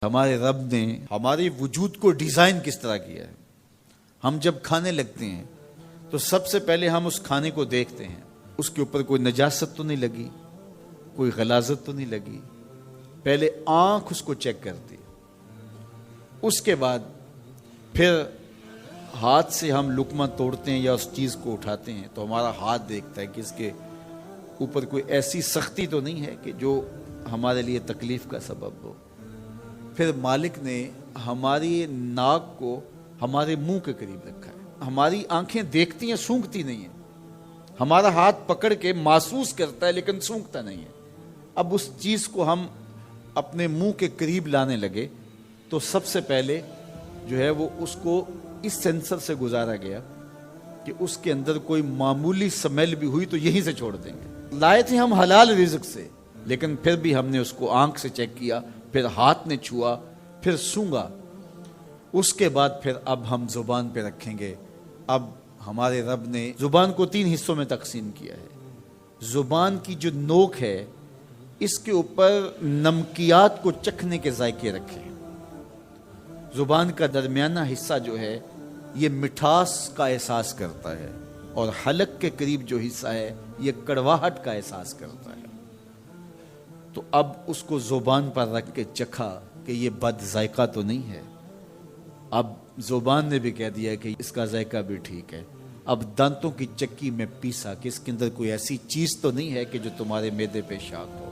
ہمارے رب نے ہمارے وجود کو ڈیزائن کس طرح کیا ہے۔ ہم جب کھانے لگتے ہیں تو سب سے پہلے ہم اس کھانے کو دیکھتے ہیں، اس کے اوپر کوئی نجاست تو نہیں لگی، کوئی غلاظت تو نہیں لگی۔ پہلے آنکھ اس کو چیک کرتی، اس کے بعد پھر ہاتھ سے ہم لقمہ توڑتے ہیں یا اس چیز کو اٹھاتے ہیں تو ہمارا ہاتھ دیکھتا ہے کہ اس کے اوپر کوئی ایسی سختی تو نہیں ہے کہ جو ہمارے لیے تکلیف کا سبب ہو۔ پھر مالک نے ہماری ناک کو ہمارے منہ کے قریب رکھا ہے۔ ہماری آنکھیں دیکھتی ہیں، سونگتی نہیں ہیں۔ ہمارا ہاتھ پکڑ کے محسوس کرتا ہے لیکن سونگتا نہیں ہے۔ اب اس چیز کو ہم اپنے منہ کے قریب لانے لگے تو سب سے پہلے جو ہے وہ اس کو اس سینسر سے گزارا گیا کہ اس کے اندر کوئی معمولی سمیل بھی ہوئی تو یہیں سے چھوڑ دیں گے۔ لائے تھے ہم حلال رزق سے، لیکن پھر بھی ہم نے اس کو آنکھ سے چیک کیا، پھر ہاتھ نے چھوا، پھر سونگا۔ اس کے بعد پھر اب ہم زبان پہ رکھیں گے۔ اب ہمارے رب نے زبان کو 3 حصوں میں تقسیم کیا ہے۔ زبان کی جو نوک ہے اس کے اوپر نمکیات کو چکھنے کے ذائقے رکھے ہیں۔ زبان کا درمیانہ حصہ جو ہے یہ مٹھاس کا احساس کرتا ہے، اور حلق کے قریب جو حصہ ہے یہ کڑواہٹ کا احساس کرتا ہے۔ تو اب اس کو زبان پر رکھ کے چکھا کہ یہ بد ذائقہ تو نہیں ہے۔ اب زبان نے بھی کہہ دیا کہ اس کا ذائقہ بھی ٹھیک ہے۔ اب دانتوں کی چکی میں پیسا کہ اس کے اندر کوئی ایسی چیز تو نہیں ہے کہ جو تمہارے معدے پہ شاق ہو۔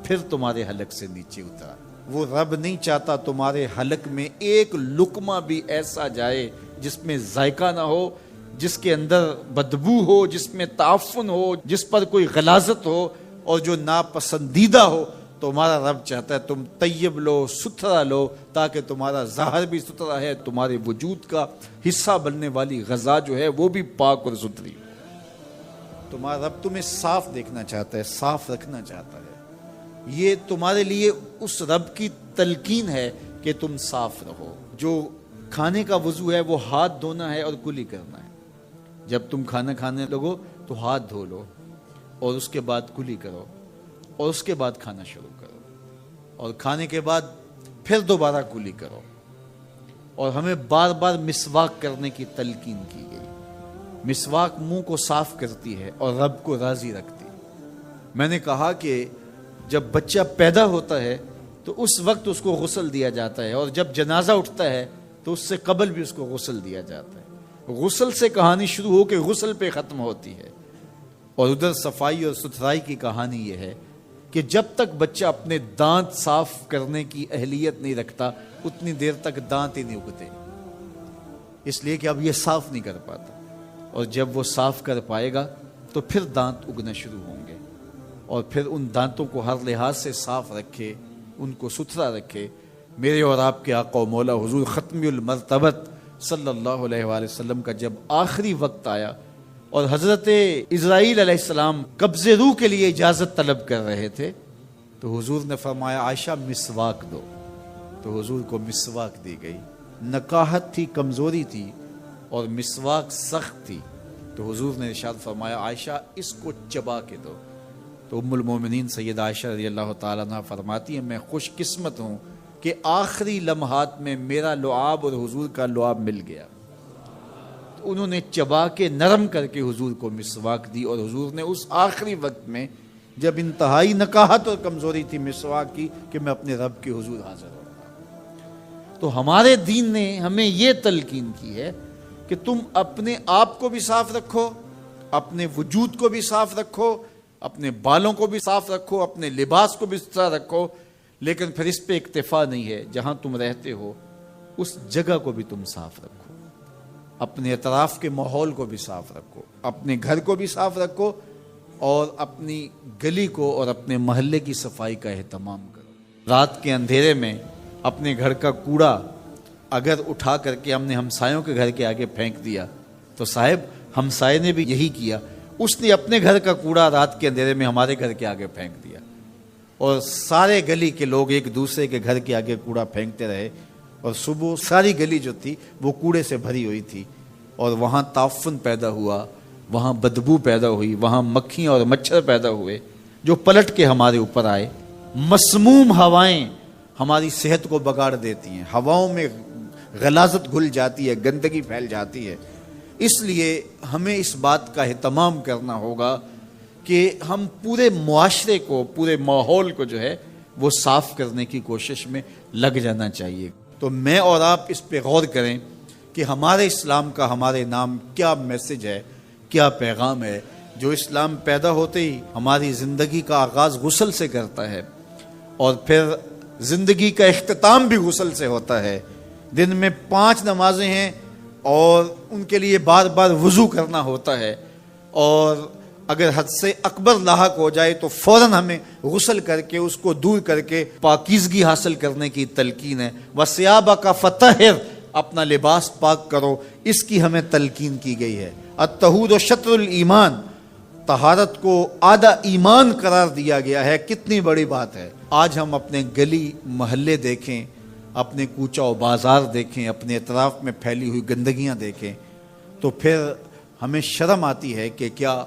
پھر تمہارے حلق سے نیچے اترا۔ وہ رب نہیں چاہتا تمہارے حلق میں ایک لقمہ بھی ایسا جائے جس میں ذائقہ نہ ہو، جس کے اندر بدبو ہو، جس میں تعفن ہو، جس پر کوئی غلاظت ہو اور جو ناپسندیدہ ہو۔ تو ہمارا رب چاہتا ہے تم طیب لو، ستھرا لو، تاکہ تمہارا ظاہر بھی ستھرا ہے، تمہارے وجود کا حصہ بننے والی غذا جو ہے وہ بھی پاک اور ستھری ہو۔ تمہارا رب تمہیں صاف دیکھنا چاہتا ہے، صاف رکھنا چاہتا ہے۔ یہ تمہارے لیے اس رب کی تلقین ہے کہ تم صاف رہو۔ جو کھانے کا وضو ہے وہ ہاتھ دھونا ہے اور کلی کرنا ہے۔ جب تم کھانا کھانے لگو تو ہاتھ دھو لو اور اس کے بعد کلی کرو اور اس کے بعد کھانا شروع کرو، اور کھانے کے بعد پھر دوبارہ کلی کرو۔ اور ہمیں بار بار مسواک کرنے کی تلقین کی گئی۔ مسواک منہ کو صاف کرتی ہے اور رب کو راضی رکھتی ہے۔ میں نے کہا کہ جب بچہ پیدا ہوتا ہے تو اس وقت اس کو غسل دیا جاتا ہے، اور جب جنازہ اٹھتا ہے تو اس سے قبل بھی اس کو غسل دیا جاتا ہے۔ غسل سے کہانی شروع ہو کے غسل پہ ختم ہوتی ہے، اور ادھر صفائی اور ستھرائی کی کہانی یہ ہے کہ جب تک بچہ اپنے دانت صاف کرنے کی اہلیت نہیں رکھتا اتنی دیر تک دانت ہی نہیں اگتے، اس لیے کہ اب یہ صاف نہیں کر پاتا، اور جب وہ صاف کر پائے گا تو پھر دانت اگنا شروع ہوں گے، اور پھر ان دانتوں کو ہر لحاظ سے صاف رکھے، ان کو ستھرا رکھے۔ میرے اور آپ کے آقا و مولا حضور ختم المرتبت صلی اللہ علیہ وآلہ وسلم کا جب آخری وقت آیا اور حضرت اسرائیل علیہ السلام قبض روح کے لیے اجازت طلب کر رہے تھے تو حضور نے فرمایا عائشہ مسواک دو، تو حضور کو مسواک دی گئی۔ نقاہت تھی، کمزوری تھی، اور مسواک سخت تھی، تو حضور نے ارشاد فرمایا عائشہ اس کو چبا کے دو۔ تو ام المومنین سیدہ عائشہ رضی اللہ تعالیٰ عنہ فرماتی ہیں میں خوش قسمت ہوں کہ آخری لمحات میں میرا لعاب اور حضور کا لعاب مل گیا۔ تو انہوں نے چبا کے نرم کر کے حضور کو مسواک دی، اور حضور نے اس آخری وقت میں جب انتہائی نقاہت اور کمزوری تھی مسواک کی کہ میں اپنے رب کے حضور حاضر ہوں۔ تو ہمارے دین نے ہمیں یہ تلقین کی ہے کہ تم اپنے آپ کو بھی صاف رکھو، اپنے وجود کو بھی صاف رکھو، اپنے بالوں کو بھی صاف رکھو، اپنے لباس کو بھی ستھرا رکھو، لیکن پھر اس پہ اکتفا نہیں ہے۔ جہاں تم رہتے ہو اس جگہ کو بھی تم صاف رکھو، اپنے اطراف کے ماحول کو بھی صاف رکھو، اپنے گھر کو بھی صاف رکھو، اور اپنی گلی کو اور اپنے محلے کی صفائی کا اہتمام کرو۔ رات کے اندھیرے میں اپنے گھر کا کوڑا اگر اٹھا کر کے ہم نے ہمسایوں کے گھر کے آگے پھینک دیا تو صاحب ہمسائے نے بھی یہی کیا، اس نے اپنے گھر کا کوڑا رات کے اندھیرے میں ہمارے گھر کے آگے پھینک دیا، اور سارے گلی کے لوگ ایک دوسرے کے گھر کے آگے کوڑا پھینکتے رہے، اور صبح ساری گلی جو تھی وہ کوڑے سے بھری ہوئی تھی، اور وہاں تعفن پیدا ہوا، وہاں بدبو پیدا ہوئی، وہاں مکھیاں اور مچھر پیدا ہوئے جو پلٹ کے ہمارے اوپر آئے۔ مسموم ہوائیں ہماری صحت کو بگاڑ دیتی ہیں، ہواؤں میں غلاظت گھل جاتی ہے، گندگی پھیل جاتی ہے۔ اس لیے ہمیں اس بات کا اہتمام کرنا ہوگا کہ ہم پورے معاشرے کو، پورے ماحول کو جو ہے وہ صاف کرنے کی کوشش میں لگ جانا چاہیے۔ تو میں اور آپ اس پہ غور کریں کہ ہمارے اسلام کا ہمارے نام کیا میسج ہے، کیا پیغام ہے۔ جو اسلام پیدا ہوتے ہی ہماری زندگی کا آغاز غسل سے کرتا ہے، اور پھر زندگی کا اختتام بھی غسل سے ہوتا ہے۔ دن میں 5 نمازیں ہیں اور ان کے لیے بار بار وضو کرنا ہوتا ہے، اور اگر حد سے اکبر لاحق ہو جائے تو فوراً ہمیں غسل کر کے اس کو دور کر کے پاکیزگی حاصل کرنے کی تلقین ہے۔ وَثِيَابَكَ فَطَهِّرْ، اپنا لباس پاک کرو، اس کی ہمیں تلقین کی گئی ہے۔ الطہور شطر الایمان، طہارت کو آدھا ایمان قرار دیا گیا ہے۔ کتنی بڑی بات ہے۔ آج ہم اپنے گلی محلے دیکھیں، اپنے کوچہ و بازار دیکھیں، اپنے اطراف میں پھیلی ہوئی گندگیاں دیکھیں، تو پھر ہمیں شرم آتی ہے کہ کیا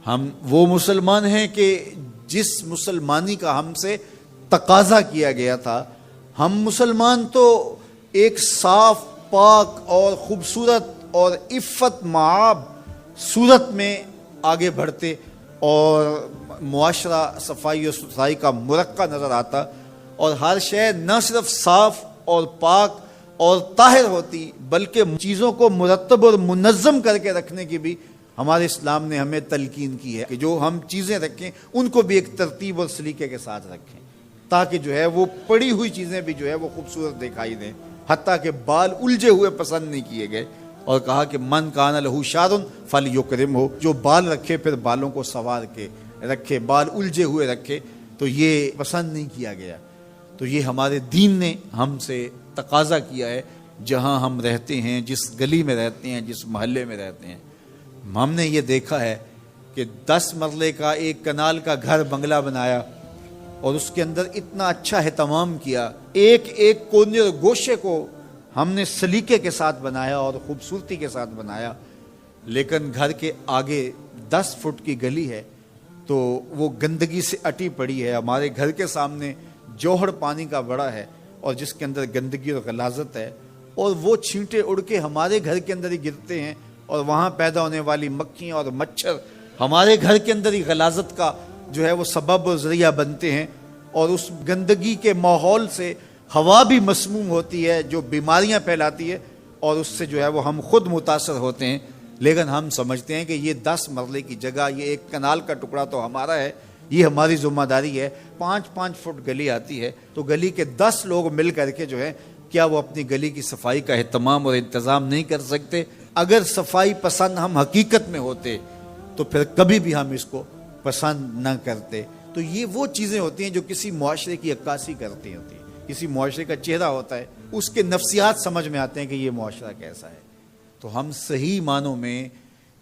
ہم وہ مسلمان ہیں کہ جس مسلمانی کا ہم سے تقاضا کیا گیا تھا۔ ہم مسلمان تو ایک صاف، پاک اور خوبصورت اور عفت معاب صورت میں آگے بڑھتے، اور معاشرہ صفائی و ستھرائی کا مرقع نظر آتا، اور ہر شے نہ صرف صاف اور پاک اور طاہر ہوتی، بلکہ چیزوں کو مرتب اور منظم کر کے رکھنے کی بھی ہمارے اسلام نے ہمیں تلقین کی ہے کہ جو ہم چیزیں رکھیں ان کو بھی ایک ترتیب اور سلیقے کے ساتھ رکھیں، تاکہ جو ہے وہ پڑی ہوئی چیزیں بھی جو ہے وہ خوبصورت دکھائی دیں۔ حتیٰ کہ بال الجھے ہوئے پسند نہیں کیے گئے، اور کہا کہ من کان لہ شعر فلیکرمہ، جو بال رکھے پھر بالوں کو سنوار کے رکھے، بال الجھے ہوئے رکھے، تو یہ پسند نہیں کیا گیا۔ تو یہ ہمارے دین نے ہم سے تقاضا کیا ہے، جہاں ہم رہتے ہیں، جس گلی میں رہتے ہیں، جس محلے میں رہتے ہیں۔ ہم نے یہ دیکھا ہے کہ 10 مرلے کا ایک کنال کا گھر بنگلہ بنایا، اور اس کے اندر اتنا اچھا اہتمام کیا، ایک ایک کونے اور گوشے کو ہم نے سلیقے کے ساتھ بنایا اور خوبصورتی کے ساتھ بنایا، لیکن گھر کے آگے 10 فٹ کی گلی ہے تو وہ گندگی سے اٹی پڑی ہے۔ ہمارے گھر کے سامنے جوہر پانی کا بڑا ہے، اور جس کے اندر گندگی اور غلاظت ہے، اور وہ چھینٹے اڑ کے ہمارے گھر کے اندر ہی گرتے ہیں، اور وہاں پیدا ہونے والی مکھیاں اور مچھر ہمارے گھر کے اندر ہی غلاظت کا جو ہے وہ سبب و ذریعہ بنتے ہیں، اور اس گندگی کے ماحول سے ہوا بھی مسموم ہوتی ہے جو بیماریاں پھیلاتی ہے، اور اس سے جو ہے وہ ہم خود متاثر ہوتے ہیں۔ لیکن ہم سمجھتے ہیں کہ یہ 10 مرلے کی جگہ، یہ ایک کنال کا ٹکڑا تو ہمارا ہے، یہ ہماری ذمہ داری ہے۔ 5-5 فٹ گلی آتی ہے تو گلی کے 10 لوگ مل کر کے جو ہے کیا وہ اپنی گلی کی صفائی کا اہتمام اور انتظام نہیں کر سکتے؟ اگر صفائی پسند ہم حقیقت میں ہوتے تو پھر کبھی بھی ہم اس کو پسند نہ کرتے۔ تو یہ وہ چیزیں ہوتی ہیں جو کسی معاشرے کی عکاسی کرتی ہوتی ہیں، کسی معاشرے کا چہرہ ہوتا ہے، اس کے نفسیات سمجھ میں آتے ہیں کہ یہ معاشرہ کیسا ہے۔ تو ہم صحیح معنوں میں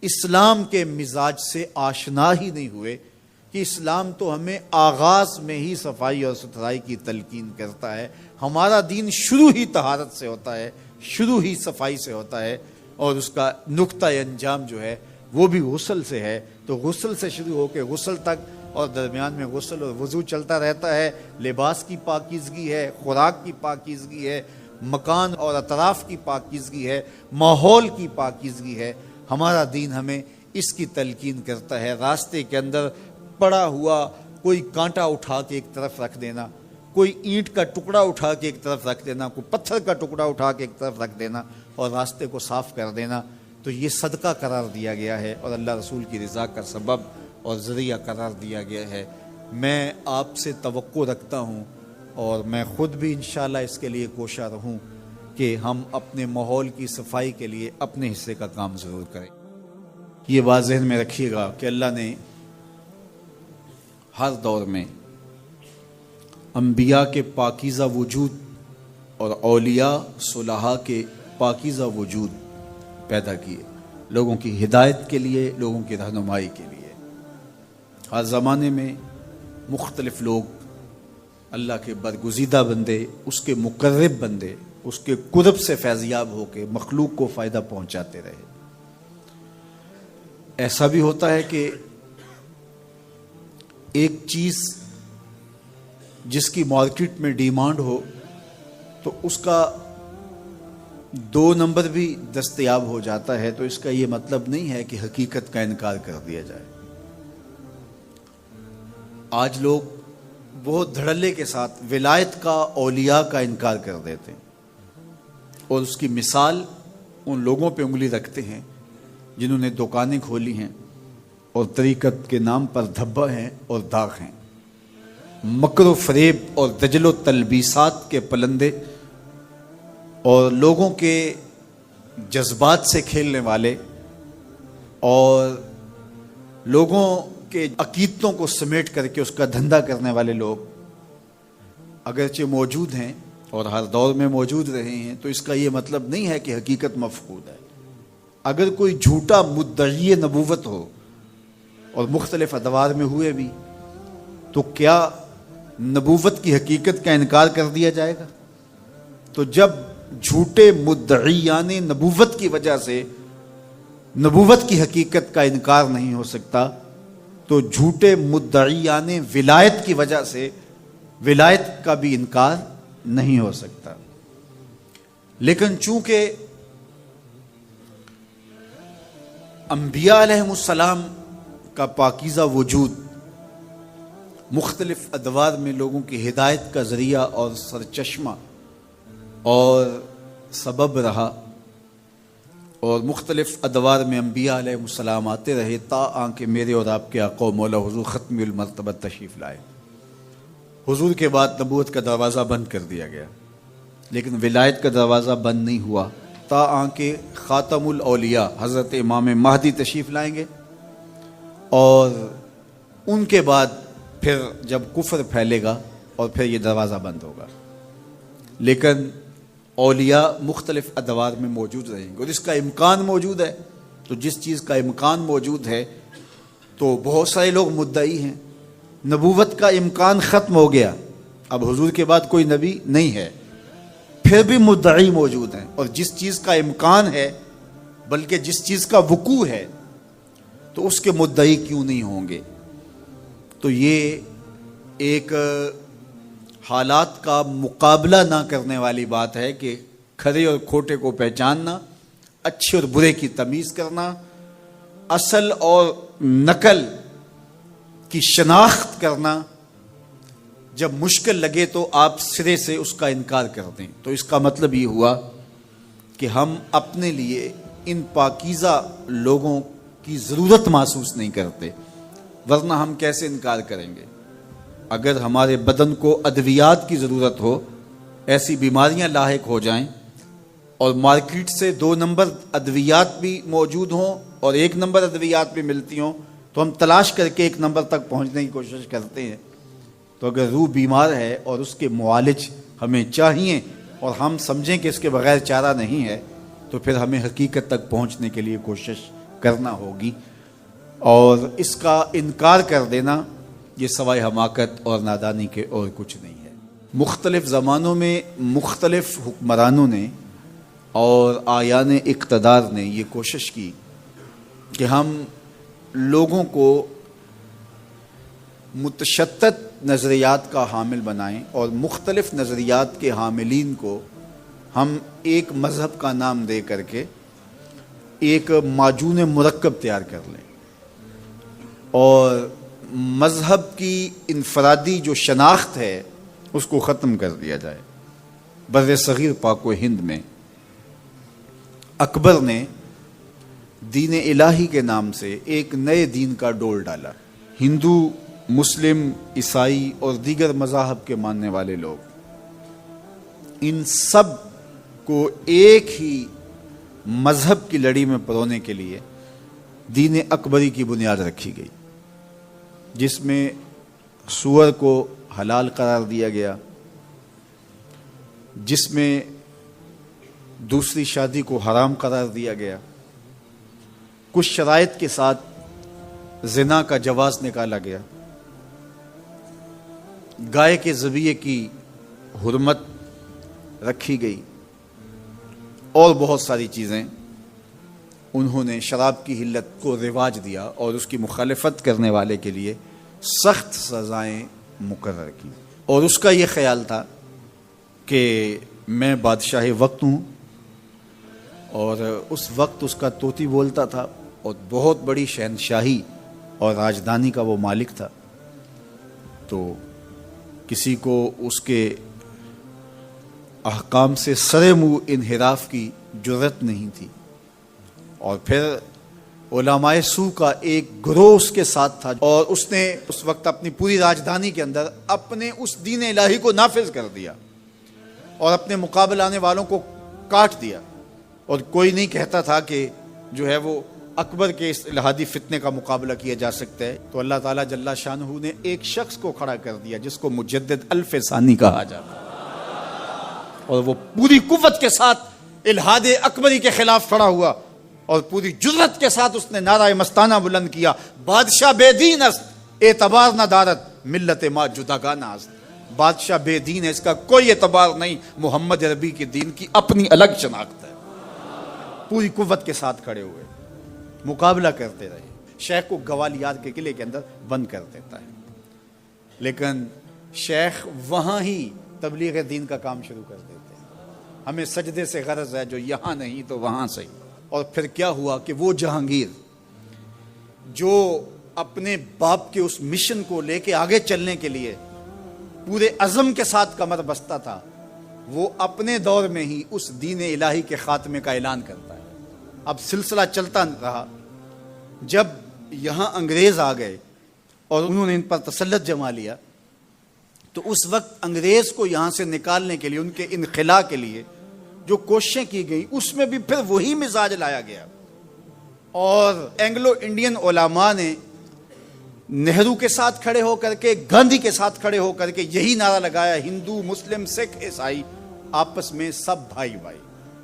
اسلام کے مزاج سے آشنا ہی نہیں ہوئے کہ اسلام تو ہمیں آغاز میں ہی صفائی اور ستھرائی کی تلقین کرتا ہے۔ ہمارا دین شروع ہی طہارت سے ہوتا ہے، شروع ہی صفائی سے ہوتا ہے، اور اس کا نقطہ انجام جو ہے وہ بھی غسل سے ہے۔ تو غسل سے شروع ہو کے غسل تک، اور درمیان میں غسل اور وضو چلتا رہتا ہے۔ لباس کی پاکیزگی ہے، خوراک کی پاکیزگی ہے، مکان اور اطراف کی پاکیزگی ہے، ماحول کی پاکیزگی ہے۔ ہمارا دین ہمیں اس کی تلقین کرتا ہے۔ راستے کے اندر پڑا ہوا کوئی کانٹا اٹھا کے ایک طرف رکھ دینا، کوئی اینٹ کا ٹکڑا اٹھا کے ایک طرف رکھ دینا، کوئی پتھر کا ٹکڑا اٹھا کے ایک طرف رکھ دینا اور راستے کو صاف کر دینا، تو یہ صدقہ قرار دیا گیا ہے اور اللہ رسول کی رضا کا سبب اور ذریعہ قرار دیا گیا ہے۔ میں آپ سے توقع رکھتا ہوں، اور میں خود بھی انشاءاللہ اس کے لیے کوشاں رہوں کہ ہم اپنے ماحول کی صفائی کے لیے اپنے حصے کا کام ضرور کریں۔ یہ بات ذہن میں رکھیے گا کہ اللہ نے ہر دور میں انبیاء کے پاکیزہ وجود اور اولیاء صلحاء کے پاکیزہ وجود پیدا کیے، لوگوں کی ہدایت کے لیے، لوگوں کی رہنمائی کے لیے۔ ہر زمانے میں مختلف لوگ اللہ کے برگزیدہ بندے، اس کے مقرب بندے، اس کے قرب سے فیضیاب ہو کے مخلوق کو فائدہ پہنچاتے رہے۔ ایسا بھی ہوتا ہے کہ ایک چیز جس کی مارکیٹ میں ڈیمانڈ ہو تو اس کا 2 نمبر بھی دستیاب ہو جاتا ہے، تو اس کا یہ مطلب نہیں ہے کہ حقیقت کا انکار کر دیا جائے۔ آج لوگ بہت دھڑلے کے ساتھ ولایت کا، اولیاء کا انکار کر دیتے ہیں، اور اس کی مثال ان لوگوں پہ انگلی رکھتے ہیں جنہوں نے دکانیں کھولی ہیں اور طریقت کے نام پر دھبا ہیں اور داغ ہیں، مکر و فریب اور دجل و تلبیسات کے پلندے اور لوگوں کے جذبات سے کھیلنے والے اور لوگوں کے عقیدتوں کو سمیٹ کر کے اس کا دھندا کرنے والے لوگ اگرچہ موجود ہیں اور ہر دور میں موجود رہے ہیں، تو اس کا یہ مطلب نہیں ہے کہ حقیقت مفقود ہے۔ اگر کوئی جھوٹا مدعی نبوت ہو اور مختلف ادوار میں ہوئے بھی، تو کیا نبوت کی حقیقت کا انکار کر دیا جائے گا؟ تو جب جھوٹے مدعیان نبوت کی وجہ سے نبوت کی حقیقت کا انکار نہیں ہو سکتا، تو جھوٹے مدعیان ولایت کی وجہ سے ولایت کا بھی انکار نہیں ہو سکتا۔ لیکن چونکہ انبیاء علیہ السلام کا پاکیزہ وجود مختلف ادوار میں لوگوں کی ہدایت کا ذریعہ اور سرچشمہ اور سبب رہا، اور مختلف ادوار میں انبیاء علیہ السلام آتے رہے تا آنکہ میرے اور آپ کے آقا و مولا حضور ختم المرتبہ تشریف لائے۔ حضور کے بعد نبوت کا دروازہ بند کر دیا گیا، لیکن ولایت کا دروازہ بند نہیں ہوا تا آنکہ خاتم الاولیاء حضرت امام مہدی تشریف لائیں گے، اور ان کے بعد پھر جب کفر پھیلے گا اور پھر یہ دروازہ بند ہوگا۔ لیکن اولیاء مختلف ادوار میں موجود رہیں گے، اور اس کا امکان موجود ہے۔ تو جس چیز کا امکان موجود ہے تو بہت سارے لوگ مدعی ہیں، نبوت کا امکان ختم ہو گیا، اب حضور کے بعد کوئی نبی نہیں ہے، پھر بھی مدعی موجود ہیں، اور جس چیز کا امکان ہے بلکہ جس چیز کا وقوع ہے تو اس کے مدعی کیوں نہیں ہوں گے؟ تو یہ ایک حالات کا مقابلہ نہ کرنے والی بات ہے کہ کھرے اور کھوٹے کو پہچاننا، اچھے اور برے کی تمیز کرنا، اصل اور نقل کی شناخت کرنا جب مشکل لگے تو آپ سرے سے اس کا انکار کر دیں۔ تو اس کا مطلب یہ ہوا کہ ہم اپنے لیے ان پاکیزہ لوگوں کی ضرورت محسوس نہیں کرتے، ورنہ ہم کیسے انکار کریں گے؟ اگر ہمارے بدن کو ادویات کی ضرورت ہو، ایسی بیماریاں لاحق ہو جائیں اور مارکیٹ سے 2 نمبر ادویات بھی موجود ہوں اور 1 نمبر ادویات بھی ملتی ہوں، تو ہم تلاش کر کے 1 نمبر تک پہنچنے کی کوشش کرتے ہیں۔ تو اگر روح بیمار ہے اور اس کے معالج ہمیں چاہیے اور ہم سمجھیں کہ اس کے بغیر چارہ نہیں ہے، تو پھر ہمیں حقیقت تک پہنچنے کے لیے کوشش کرنا ہوگی، اور اس کا انکار کر دینا یہ سوائے حماقت اور نادانی کے اور کچھ نہیں ہے۔ مختلف زمانوں میں مختلف حکمرانوں نے اور آیان اقتدار نے یہ کوشش کی کہ ہم لوگوں کو متشدد نظریات کا حامل بنائیں، اور مختلف نظریات کے حاملین کو ہم ایک مذہب کا نام دے کر کے ایک معجون مرکب تیار کر لیں، اور مذہب کی انفرادی جو شناخت ہے اس کو ختم کر دیا جائے۔ بر صغیر پاک و ہند میں اکبر نے دین الہی کے نام سے ایک نئے دین کا ڈول ڈالا۔ ہندو، مسلم، عیسائی اور دیگر مذاہب کے ماننے والے لوگ، ان سب کو ایک ہی مذہب کی لڑی میں پرونے کے لیے دین اکبری کی بنیاد رکھی گئی، جس میں سور کو حلال قرار دیا گیا، جس میں دوسری شادی کو حرام قرار دیا گیا، کچھ شرائط کے ساتھ زنا کا جواز نکالا گیا، گائے کے ذبیحے کی حرمت رکھی گئی، اور بہت ساری چیزیں انہوں نے شراب کی حلت کو رواج دیا اور اس کی مخالفت کرنے والے کے لیے سخت سزائیں مقرر کی۔ اور اس کا یہ خیال تھا کہ میں بادشاہ وقت ہوں، اور اس وقت اس کا طوطی بولتا تھا، اور بہت بڑی شہنشاہی اور راجدھانی کا وہ مالک تھا، تو کسی کو اس کے احکام سے سرے منہ انحراف کی جرت نہیں تھی۔ اور پھر علماء سو کا ایک گروہ اس کے ساتھ تھا، اور اس نے اس وقت اپنی پوری راجدھانی کے اندر اپنے اس دین الہی کو نافذ کر دیا اور اپنے مقابل آنے والوں کو کاٹ دیا، اور کوئی نہیں کہتا تھا کہ جو ہے وہ اکبر کے اس الہادی فتنے کا مقابلہ کیا جا سکتا ہے۔ تو اللہ تعالیٰ جل شانہ نے ایک شخص کو کھڑا کر دیا جس کو مجدد الف ثانی کہا جاتا ہے، اور وہ پوری قوت کے ساتھ الہاد اکبری کے خلاف کھڑا ہوا، اور پوری جرت کے ساتھ اس نے نعرہ مستانہ بلند کیا، بادشاہ بے دین است اعتبار نہ دارت ملت ما جداگانہ است۔ بادشاہ بے دین ہے، اس کا کوئی اعتبار نہیں، محمد عربی کے دین کی اپنی الگ شناخت ہے۔ پوری قوت کے ساتھ کھڑے ہوئے، مقابلہ کرتے رہے۔ شیخ کو گوالیار کے قلعے کے اندر بند کر دیتا ہے، لیکن شیخ وہاں ہی تبلیغ دین کا کام شروع کر دیتے ہیں۔ ہمیں سجدے سے غرض ہے، جو یہاں نہیں تو وہاں سے۔ اور پھر کیا ہوا کہ وہ جہانگیر جو اپنے باپ کے اس مشن کو لے کے آگے چلنے کے لیے پورے عزم کے ساتھ کمر بستہ تھا، وہ اپنے دور میں ہی اس دین الہی کے خاتمے کا اعلان کرتا ہے۔ اب سلسلہ چلتا رہا، جب یہاں انگریز آ گئے اور انہوں نے ان پر تسلط جما لیا، تو اس وقت انگریز کو یہاں سے نکالنے کے لیے، ان کے انخلا کے لیے جو کوششیں کی گئی، اس میں بھی پھر وہی مزاج لایا گیا، اور اینگلو انڈین علماء نے نہرو کے ساتھ کھڑے ہو کر کے، گاندھی کے ساتھ کھڑے ہو کر کے یہی نعرہ لگایا، ہندو مسلم سکھ عیسائی آپس میں سب بھائی بھائی۔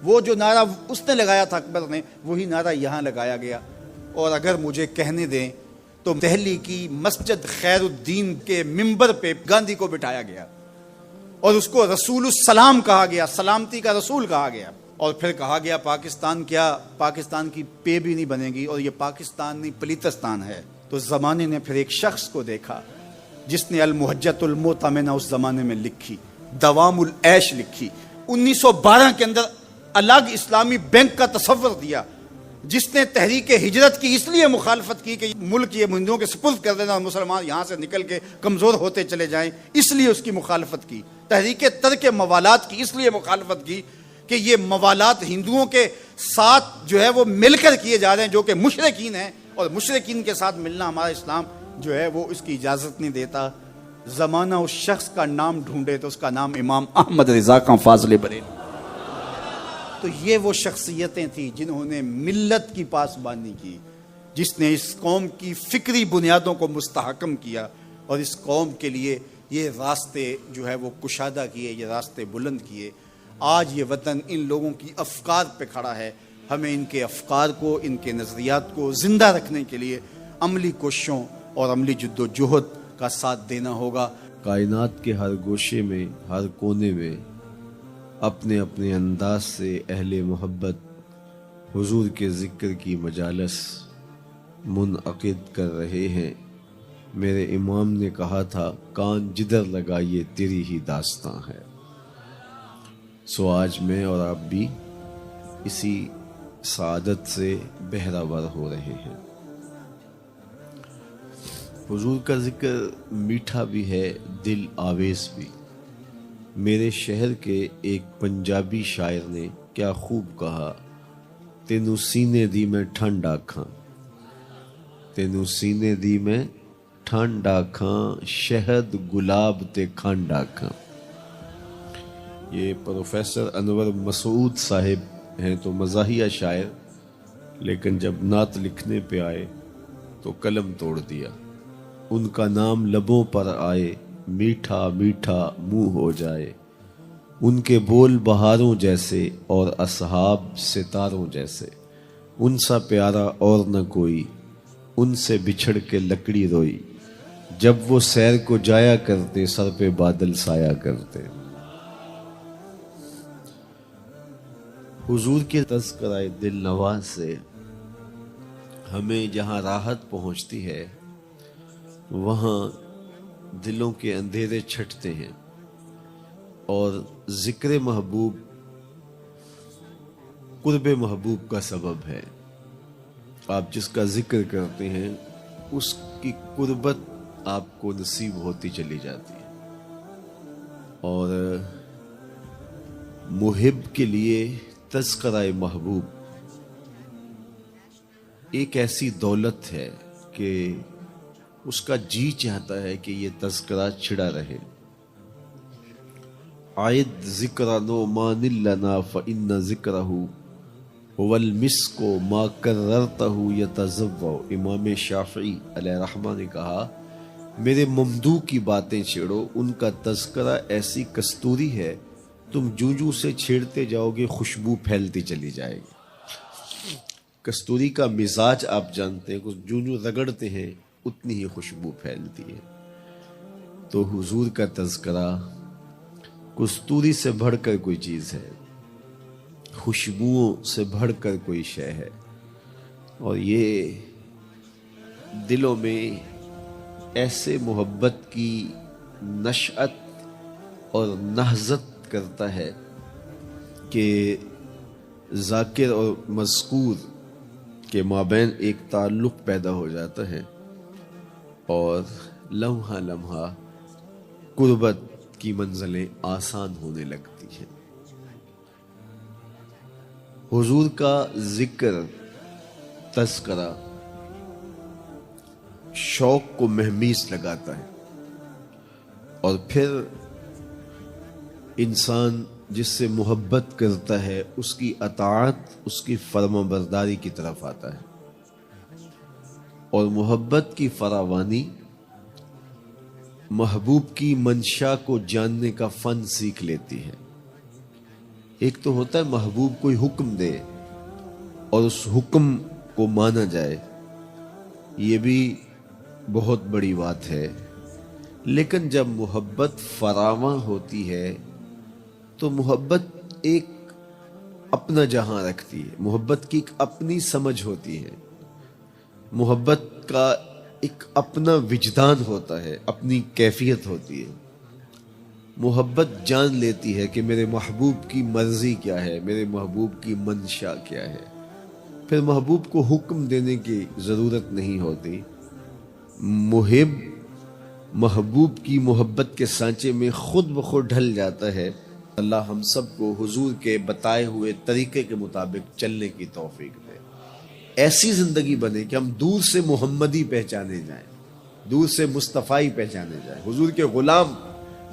وہ جو نعرہ اس نے لگایا تھا اکبر نے، وہی نعرہ یہاں لگایا گیا۔ اور اگر مجھے کہنے دیں تو دہلی کی مسجد خیر الدین کے ممبر پہ گاندھی کو بٹھایا گیا، اور اس کو رسول السلام کہا گیا، سلامتی کا رسول کہا گیا، اور پھر کہا گیا پاکستان کیا، پاکستان کی پے بھی نہیں بنے گی، اور یہ پاکستان نہیں پلیتستان ہے۔ تو زمانے نے پھر ایک شخص کو دیکھا جس نے المحجت المؤتمنہ اس زمانے میں لکھی، دوام العیش لکھی، 1912 کے اندر الگ اسلامی بینک کا تصور دیا، جس نے تحریک ہجرت کی اس لیے مخالفت کی کہ ملک یہ ہندوؤں کے سپرد کر دینا اور مسلمان یہاں سے نکل کے کمزور ہوتے چلے جائیں، اس لیے اس کی مخالفت کی۔ تحریک ترک موالات کی اس لیے مخالفت کی کہ یہ موالات ہندوؤں کے ساتھ جو ہے وہ مل کر کیے جا رہے ہیں، جو کہ مشرکین ہیں، اور مشرکین کے ساتھ ملنا ہمارا اسلام جو ہے وہ اس کی اجازت نہیں دیتا۔ زمانہ اس شخص کا نام ڈھونڈے تو اس کا نام امام احمد رضا خان فاضل بریلوی۔ تو یہ وہ شخصیتیں تھیں جنہوں نے ملت کی پاسبانی کی، جس نے اس قوم کی فکری بنیادوں کو مستحکم کیا، اور اس قوم کے لیے یہ راستے جو ہے وہ کشادہ کیے، یہ راستے بلند کیے۔ آج یہ وطن ان لوگوں کی افکار پہ کھڑا ہے، ہمیں ان کے افکار کو، ان کے نظریات کو زندہ رکھنے کے لیے عملی کوششوں اور عملی جد و جہد کا ساتھ دینا ہوگا۔ کائنات کے ہر گوشے میں، ہر کونے میں اپنے اپنے انداز سے اہل محبت حضور کے ذکر کی مجالس منعقد کر رہے ہیں۔ میرے امام نے کہا تھا، کان جدھر لگائیے تیری ہی داستاں ہے۔ سو آج میں اور آپ بھی اسی سعادت سے بہرہ ور ہو رہے ہیں۔ حضور کا ذکر میٹھا بھی ہے، دل آویز بھی۔ میرے شہر کے ایک پنجابی شاعر نے کیا خوب کہا، تینوں سینے دی میں ٹھنڈ آکھاں، تینوں سینے دی میں ٹھنڈ آکھاں، شہد گلاب تے کھنڈ آکھاں۔ یہ پروفیسر انور مسعود صاحب ہیں تو مزاحیہ شاعر، لیکن جب نعت لکھنے پہ آئے تو قلم توڑ دیا۔ ان کا نام لبوں پر آئے، میٹھا میٹھا منہ ہو جائے، ان کے بول بہاروں جیسے اور اصحاب ستاروں جیسے، ان سا پیارا اور نہ کوئی، ان سے بچھڑ کے لکڑی روئی، جب وہ سیر کو جایا کرتے سر پہ بادل سایا کرتے۔ حضور کے تذکرہ دل نواز سے ہمیں جہاں راحت پہنچتی ہے، وہاں دلوں کے اندھیرے چھٹتے ہیں۔ اور ذکر محبوب قرب محبوب کا سبب ہے. آپ جس کا ذکر کرتے ہیں اس کی قربت آپ کو نصیب ہوتی چلی جاتی ہے. اور محب کے لیے تذکرہ محبوب ایک ایسی دولت ہے کہ اس کا جی چاہتا ہے کہ یہ تذکرہ چھڑا رہے. عائد ذکر نعمان لنا فإن ذکرہ والمسک ما کررتہ یتزوع. امام شافعی علیہ رحمہ نے کہا میرے ممدوح کی باتیں چھیڑو، ان کا تذکرہ ایسی کستوری ہے تم جو سے چھیڑتے جاؤ گے خوشبو پھیلتی چلی جائے گی. کستوری کا مزاج آپ جانتے ہیں، جو رگڑتے ہیں اتنی ہی خوشبو پھیلتی ہے. تو حضور کا تذکرہ کستوری سے بڑھ کر کوئی چیز ہے، خوشبوؤں سے بڑھ کر کوئی شے ہے. اور یہ دلوں میں ایسے محبت کی نشأت اور نہضت کرتا ہے کہ ذاکر اور مذکور کے مابین ایک تعلق پیدا ہو جاتا ہے اور لمحہ لمحہ قربت کی منزلیں آسان ہونے لگتی ہیں. حضور کا ذکر تذکرہ شوق کو مہمیز لگاتا ہے اور پھر انسان جس سے محبت کرتا ہے اس کی اطاعت، اس کی فرما برداری کی طرف آتا ہے. اور محبت کی فراوانی محبوب کی منشا کو جاننے کا فن سیکھ لیتی ہے. ایک تو ہوتا ہے محبوب کوئی حکم دے اور اس حکم کو مانا جائے، یہ بھی بہت بڑی بات ہے. لیکن جب محبت فراواں ہوتی ہے تو محبت ایک اپنا جہاں رکھتی ہے، محبت کی ایک اپنی سمجھ ہوتی ہے، محبت کا ایک اپنا وجدان ہوتا ہے، اپنی کیفیت ہوتی ہے. محبت جان لیتی ہے کہ میرے محبوب کی مرضی کیا ہے، میرے محبوب کی منشا کیا ہے. پھر محبوب کو حکم دینے کی ضرورت نہیں ہوتی. محب محبوب کی محبت کے سانچے میں خود بخود ڈھل جاتا ہے. اللہ ہم سب کو حضور کے بتائے ہوئے طریقے کے مطابق چلنے کی توفیق دے. ایسی زندگی بنے کہ ہم دور سے محمدی پہچانے جائیں، دور سے مصطفی پہچانے جائیں، حضور کے غلام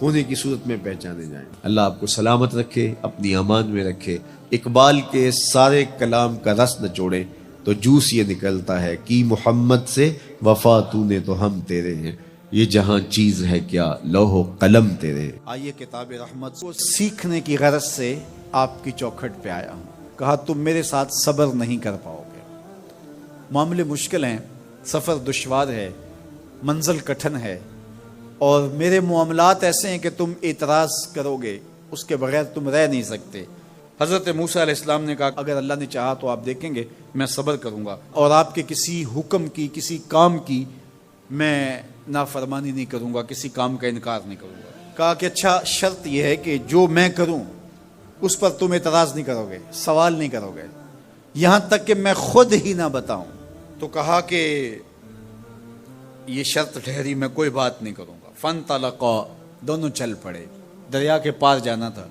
ہونے کی صورت میں پہچانے جائیں. اللہ آپ کو سلامت رکھے، اپنی امان میں رکھے. اقبال کے سارے کلام کا رس نچوڑے تو جوس یہ نکلتا ہے کہ محمد سے وفا تو نے تو ہم تیرے ہیں، یہ جہاں چیز ہے کیا لوح و قلم تیرے. آئیے کتاب رحمت کو سیکھنے کی غرض سے آپ کی چوکھٹ پہ آیا ہوں. کہا تم میرے ساتھ صبر نہیں کر پاؤ گے، معاملے مشکل ہیں، سفر دشوار ہے، منزل کٹھن ہے، اور میرے معاملات ایسے ہیں کہ تم اعتراض کرو گے اس کے بغیر تم رہ نہیں سکتے. حضرت موسیٰ علیہ السلام نے کہا اگر اللہ نے چاہا تو آپ دیکھیں گے میں صبر کروں گا اور آپ کے کسی حکم کی، کسی کام کی میں نافرمانی نہیں کروں گا، کسی کام کا انکار نہیں کروں گا. کہا کہ اچھا شرط یہ ہے کہ جو میں کروں اس پر تم اعتراض نہیں کرو گے، سوال نہیں کرو گے، یہاں تک کہ میں خود ہی نہ بتاؤں. تو کہا کہ یہ شرط ٹھہری، میں کوئی بات نہیں کروں گا. فانطلقا، دونوں چل پڑے. دریا کے پار جانا تھا.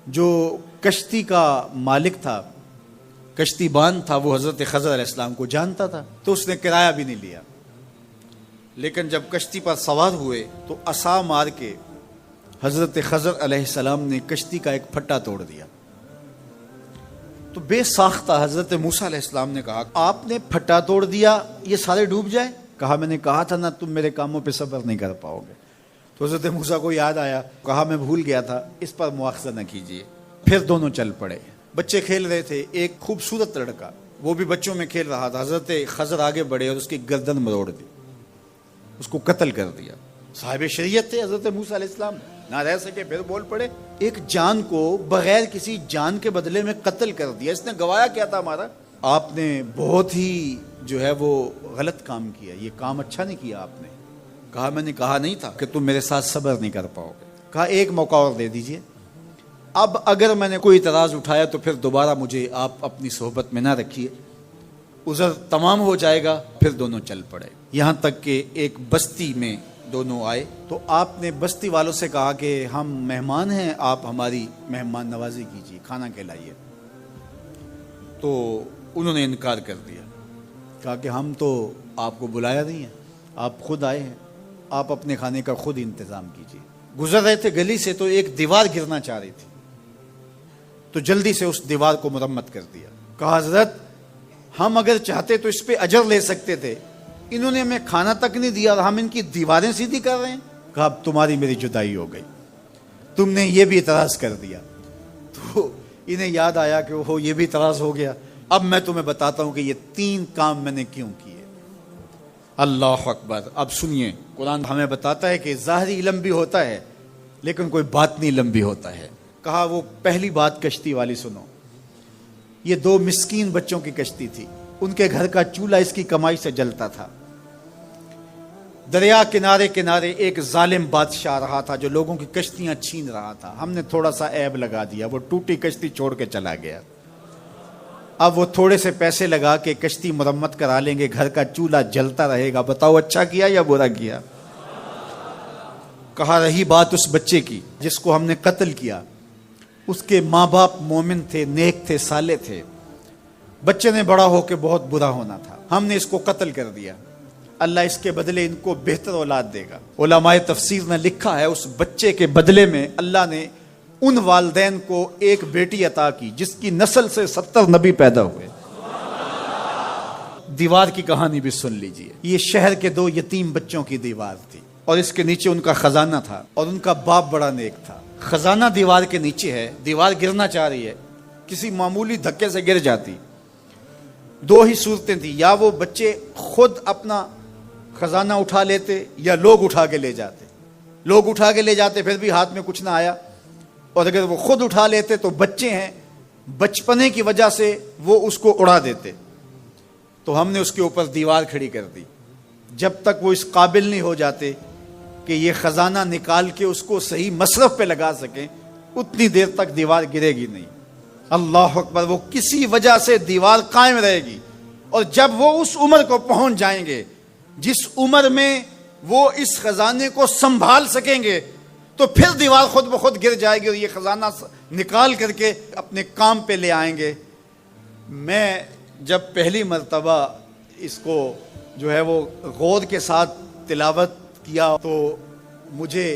جو کشتی کا مالک تھا، کشتی بان تھا، وہ حضرت خضر علیہ السلام کو جانتا تھا تو اس نے کرایہ بھی نہیں لیا. لیکن جب کشتی پر سوار ہوئے تو عصا مار کے حضرت خضر علیہ السلام نے کشتی کا ایک پھٹا توڑ دیا. تو بے ساختہ حضرت موسیٰ علیہ السلام نے کہا آپ نے پھٹا توڑ دیا، یہ سارے ڈوب جائے. کہا میں نے کہا تھا نا تم میرے کاموں پہ صبر نہیں کر پاؤ گے. تو حضرت موسیٰ کو یاد آیا، کہا میں بھول گیا تھا، اس پر مواخذہ نہ کیجیے. پھر دونوں چل پڑے. بچے کھیل رہے تھے، ایک خوبصورت لڑکا وہ بھی بچوں میں کھیل رہا تھا. حضرت خضر آگے بڑھے اور اس کی گردن مروڑ دی، اس کو قتل کر دیا. صاحب شریعت تھے حضرت موسیٰ علیہ السلام، نہ رہ سکے، پھر بول پڑے. ایک جان کو بغیر کسی جان کے بدلے میں قتل کر دیا. اس نے گوایا کیا تھا ہمارا؟ آپ نے بہت ہی جو ہے وہ غلط کام کیا، یہ کام اچھا نہیں کیا آپ نے. کہا میں نے کہا نہیں تھا کہ تم میرے ساتھ صبر نہیں کر پاؤ گے. کہا ایک موقع اور دے دیجئے، اب اگر میں نے کوئی اعتراض اٹھایا تو پھر دوبارہ مجھے آپ اپنی صحبت میں نہ رکھیے، عذر تمام ہو جائے گا، پھر دونوں چل پڑے۔ یہاں تک کہ ایک بستی میں دونوں آئے تو آپ نے بستی والوں سے کہا کہ ہم مہمان ہیں، آپ ہماری مہمان نوازی کیجیے، کھانا کھلائیے۔ تو انہوں نے انکار کر دیا، کہا کہ ہم تو آپ کو بلایا نہیں ہے، آپ خود آئے ہیں، آپ اپنے کھانے کا خود انتظام کیجیے۔ گزر رہے تھے گلی سے تو ایک دیوار گرنا چاہ رہی تھی، تو جلدی سے اس دیوار کو مرمت کر دیا۔ کہا حضرت ہم اگر چاہتے تو اس پہ اجر لے سکتے تھے، انہوں نے ہمیں کھانا تک نہیں دیا اور ہم ان کی دیواریں سیدھی کر رہے ہیں۔ کہا اب تمہاری میری جدائی ہو گئی، تم نے یہ بھی اعتراض کر دیا۔ تو انہیں یاد آیا کہ وہ یہ بھی اعتراض ہو گیا، اب میں تمہیں بتاتا ہوں کہ یہ 3 کام میں نے کیوں کیے۔ اللہ اکبر۔ اب سنیے، قرآن ہمیں بتاتا ہے کہ ظاہری علم بھی ہوتا ہے لیکن کوئی باطنی علم بھی ہوتا ہے۔ کہا وہ پہلی بات کشتی والی سنو، یہ 2 مسکین بچوں کی کشتی تھی، ان کے گھر کا چولہا اس کی کمائی سے جلتا تھا۔ دریا کنارے کنارے ایک ظالم بادشاہ رہا تھا جو لوگوں کی کشتیاں چھین رہا تھا، ہم نے تھوڑا سا عیب لگا دیا، وہ ٹوٹی کشتی چھوڑ کے چلا گیا۔ اب وہ تھوڑے سے پیسے لگا کے کشتی مرمت کرا لیں گے، گھر کا چولہا جلتا رہے گا، بتاؤ اچھا کیا یا برا کیا؟ کہا رہی بات اس بچے کی جس کو ہم نے قتل کیا، اس کے ماں باپ مومن تھے، نیک تھے، صالح تھے، بچے نے بڑا ہو کے بہت برا ہونا تھا، ہم نے اس کو قتل کر دیا، اللہ اس کے بدلے ان کو بہتر اولاد دے گا۔ علماء تفسیر نے لکھا ہے اس بچے کے بدلے میں اللہ نے ان والدین کو ایک بیٹی عطا کی جس کی نسل سے 70 نبی پیدا ہوئے۔ دیوار کی کہانی بھی سن لیجئے، یہ شہر کے 2 یتیم بچوں کی دیوار تھی اور اس کے نیچے ان کا خزانہ تھا اور ان کا باپ بڑا نیک تھا۔ خزانہ دیوار کے نیچے ہے، دیوار گرنا چاہ رہی ہے، کسی معمولی دھکے سے گر جاتی۔ 2 ہی صورتیں تھیں، یا وہ بچے خود اپنا خزانہ اٹھا لیتے یا لوگ اٹھا کے لے جاتے۔ لوگ اٹھا کے لے جاتے پھر بھی ہاتھ میں کچھ نہ آیا، اور اگر وہ خود اٹھا لیتے تو بچے ہیں، بچپنے کی وجہ سے وہ اس کو اڑا دیتے۔ تو ہم نے اس کے اوپر دیوار کھڑی کر دی، جب تک وہ اس قابل نہیں ہو جاتے کہ یہ خزانہ نکال کے اس کو صحیح مصرف پہ لگا سکیں، اتنی دیر تک دیوار گرے گی نہیں۔ اللہ اکبر۔ وہ کسی وجہ سے دیوار قائم رہے گی، اور جب وہ اس عمر کو پہنچ جائیں گے جس عمر میں وہ اس خزانے کو سنبھال سکیں گے تو پھر دیوار خود بخود گر جائے گی اور یہ خزانہ نکال کر کے اپنے کام پہ لے آئیں گے۔ میں جب پہلی مرتبہ اس کو جو ہے وہ غور کے ساتھ تلاوت کیا تو مجھے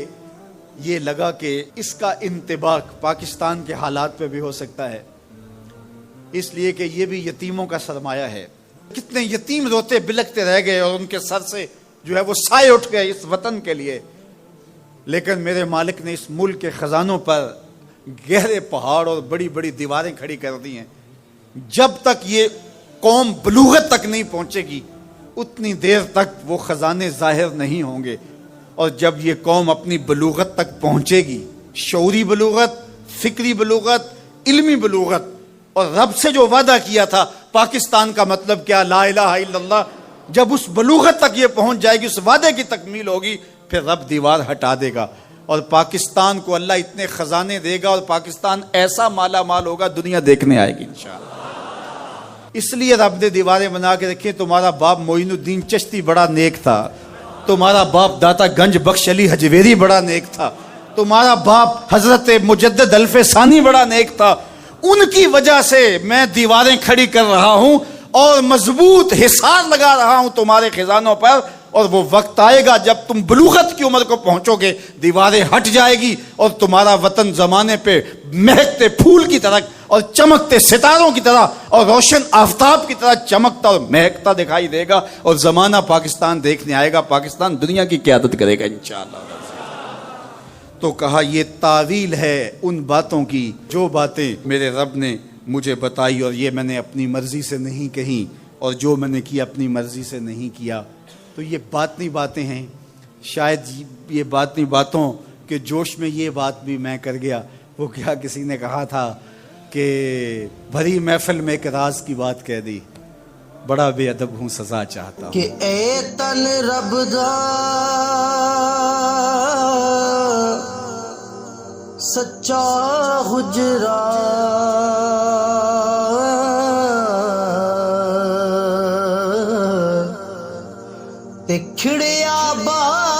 یہ لگا کہ اس کا انطباق پاکستان کے حالات پہ بھی ہو سکتا ہے، اس لیے کہ یہ بھی یتیموں کا سرمایہ ہے۔ کتنے یتیم روتے بلکتے رہ گئے اور ان کے سر سے جو ہے وہ سائے اٹھ گئے اس وطن کے لیے، لیکن میرے مالک نے اس ملک کے خزانوں پر گہرے پہاڑ اور بڑی بڑی دیواریں کھڑی کر دی ہیں۔ جب تک یہ قوم بلوغت تک نہیں پہنچے گی اتنی دیر تک وہ خزانے ظاہر نہیں ہوں گے، اور جب یہ قوم اپنی بلوغت تک پہنچے گی، شعوری بلوغت، فکری بلوغت، علمی بلوغت، اور رب سے جو وعدہ کیا تھا پاکستان کا مطلب کیا، لا الہ الا اللہ، جب اس بلوغت تک یہ پہنچ جائے گی، اس وعدے کی تکمیل ہوگی، پھر رب دیوار ہٹا دے گا اور پاکستان کو اللہ اتنے خزانے دے گا اور پاکستان ایسا مالا مال ہوگا دنیا دیکھنے آئے گی انشاءاللہ۔ اس لیے رب نے دیواریں بنا کے رکھی۔ تمہارا باپ معین الدین چشتی بڑا نیک تھا، تمہارا باپ داتا گنج بخش علی حجویری بڑا نیک تھا، تمہارا باپ حضرت مجدد الف ثانی بڑا نیک تھا، ان کی وجہ سے میں دیواریں کھڑی کر رہا ہوں اور مضبوط حصار لگا رہا ہوں تمہارے خزانوں پر، اور وہ وقت آئے گا جب تم بلوغت کی عمر کو پہنچو گے، دیواریں ہٹ جائے گی اور تمہارا وطن زمانے پہ مہکتے پھول کی طرح اور چمکتے ستاروں کی طرح اور روشن آفتاب کی طرح چمکتا اور مہکتا دکھائی دے گا، اور زمانہ پاکستان دیکھنے آئے گا، پاکستان دنیا کی قیادت کرے گا انشاءاللہ۔ تو کہا یہ تعویل ہے ان باتوں کی جو باتیں میرے رب نے مجھے بتائی، اور یہ میں نے اپنی مرضی سے نہیں کہی، اور جو میں نے کیا اپنی مرضی سے نہیں کیا۔ تو یہ باطنی باتیں ہیں، شاید یہ باطنی باتوں کے جوش میں یہ بات بھی میں کر گیا۔ وہ کیا کسی نے کہا تھا کہ بھری محفل میں ایک راز کی بات کہہ دی، بڑا بے ادب ہوں سزا چاہتا ہوں کہ اے تن رب دا سچا حجرا تے کھڑیا با